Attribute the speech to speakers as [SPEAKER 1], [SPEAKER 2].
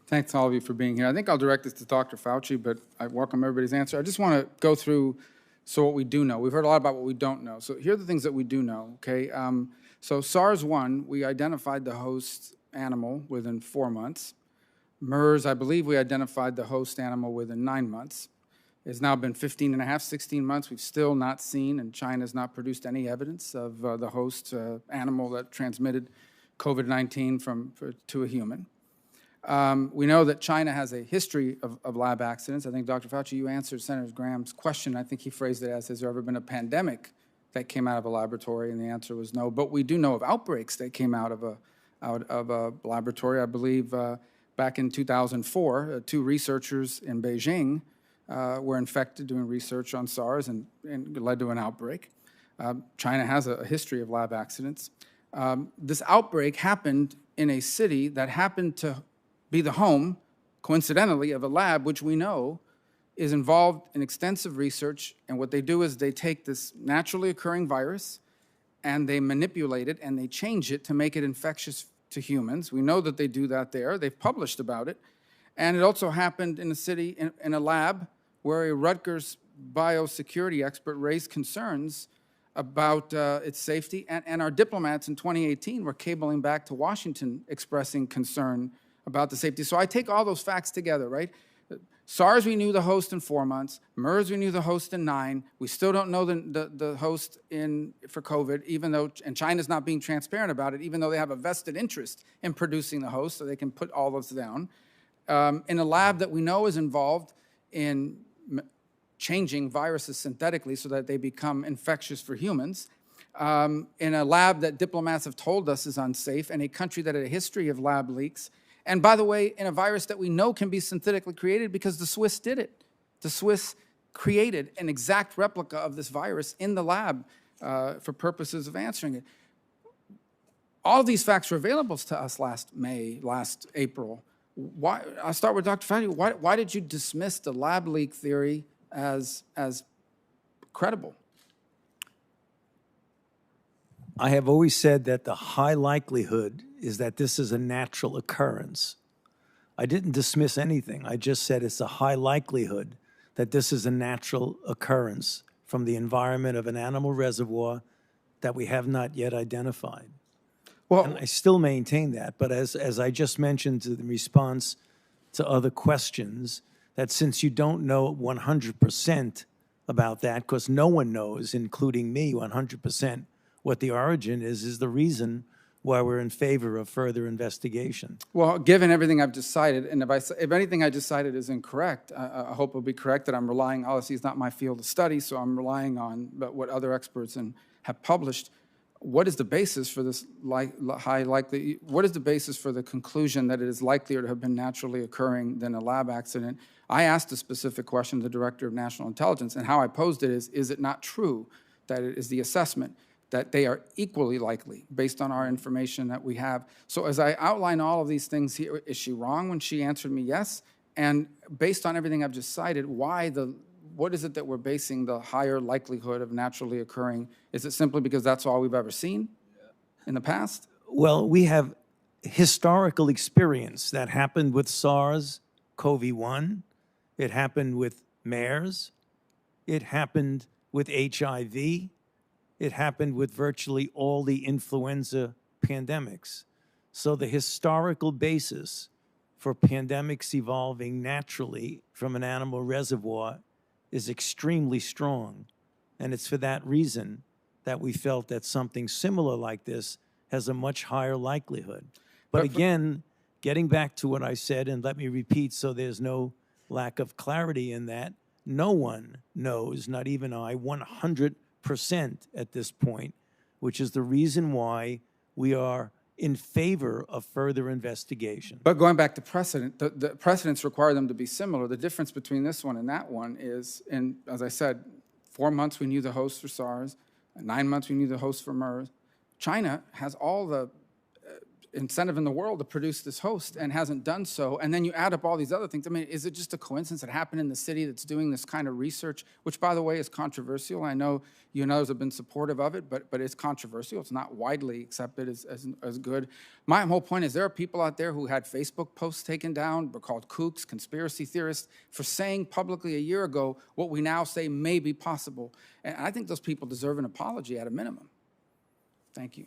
[SPEAKER 1] Thanks all of you for being here. I think I'll direct this to Dr. Fauci, but I welcome everybody's answer. I just want to go through what we do know. We've heard a lot about what we don't know. So here are the things that we do know, okay? So SARS-1, we identified the host animal within 4 months. MERS, I believe we identified the host animal within 9 months. It's now been 15 and a half, 16 months. We've still not seen, and China's not produced any evidence of the host animal that transmitted COVID-19 to a human. We know that China has a history of lab accidents. I think, Dr. Fauci, you answered Senator Graham's question. I think he phrased it as, has there ever been a pandemic that came out of a laboratory? And the answer was no. But we do know of outbreaks that came out of a laboratory. I believe back in 2004, 2 researchers in Beijing were infected doing research on SARS and led to an outbreak. China has a history of lab accidents. This outbreak happened in a city that happened to be the home, coincidentally, of a lab which we know is involved in extensive research. And what they do is they take this naturally occurring virus and they manipulate it and they change it to make it infectious to humans. We know that they do that there. They've published about it. And it also happened in a city, in a lab, where a Rutgers biosecurity expert raised concerns about its safety. And our diplomats in 2018 were cabling back to Washington expressing concern about the safety. So I take all those facts together, right? SARS, we knew the host in 4 months. MERS, we knew the host in 9. We still don't know the host for COVID, even though, and China's not being transparent about it, even though they have a vested interest in producing the host, so they can put all those down. In a lab that we know is involved in changing viruses synthetically so that they become infectious for humans, in a lab that diplomats have told us is unsafe, in a country that had a history of lab leaks, and by the way, in a virus that we know can be synthetically created because the Swiss did it. The Swiss created an exact replica of this virus in the lab for purposes of answering it. All of these facts were available to us last April. Why? I'll start with Dr. Fauci. Why did you dismiss the lab leak theory as credible?
[SPEAKER 2] I have always said that the high likelihood is that this is a natural occurrence. I didn't dismiss anything. I just said it's a high likelihood that this is a natural occurrence from the environment of an animal reservoir that we have not yet identified. Well, and I still maintain that. But as I just mentioned in response to other questions, that since you don't know 100% about that, because no one knows, including me, 100%, what the origin is the reason why we're in favor of further investigation.
[SPEAKER 1] Well, given everything I've just cited, and if anything I just cited is incorrect, I hope it'll be correct that I'm relying, obviously it's not my field of study, so I'm relying on what other experts have published. What is the basis for this what is the basis for the conclusion that it is likelier to have been naturally occurring than a lab accident? I asked a specific question to the Director of National Intelligence, and how I posed it is it not true that it is the assessment that they are equally likely based on our information that we have? So as I outline all of these things here, is she wrong when she answered me yes? And based on everything I've just cited, what is it that we're basing the higher likelihood of naturally occurring? Is it simply because that's all we've ever seen in the past?
[SPEAKER 2] Well, we have historical experience that happened with SARS-CoV-1. It happened with MERS. It happened with HIV. It happened with virtually all the influenza pandemics. So the historical basis for pandemics evolving naturally from an animal reservoir is extremely strong. And it's for that reason that we felt that something similar like this has a much higher likelihood. But again, getting back to what I said, and let me repeat so there's no lack of clarity in that, no one knows, not even I, 100% at this point, which is the reason why we are in favor of further investigation.
[SPEAKER 1] But going back to precedent, the precedents require them to be similar. The difference between this one and that one is, as I said, 4 months we knew the host for SARS, 9 months we knew the host for MERS. China has all the incentive in the world to produce this host and hasn't done so. And then you add up all these other things. I mean, is it just a coincidence that happened in the city that's doing this kind of research, which, by the way, is controversial? I know you and others have been supportive of it, but it's controversial. It's not widely accepted as good. My whole point is there are people out there who had Facebook posts taken down, were called kooks, conspiracy theorists, for saying publicly a year ago what we now say may be possible. And I think those people deserve an apology at a minimum. Thank you.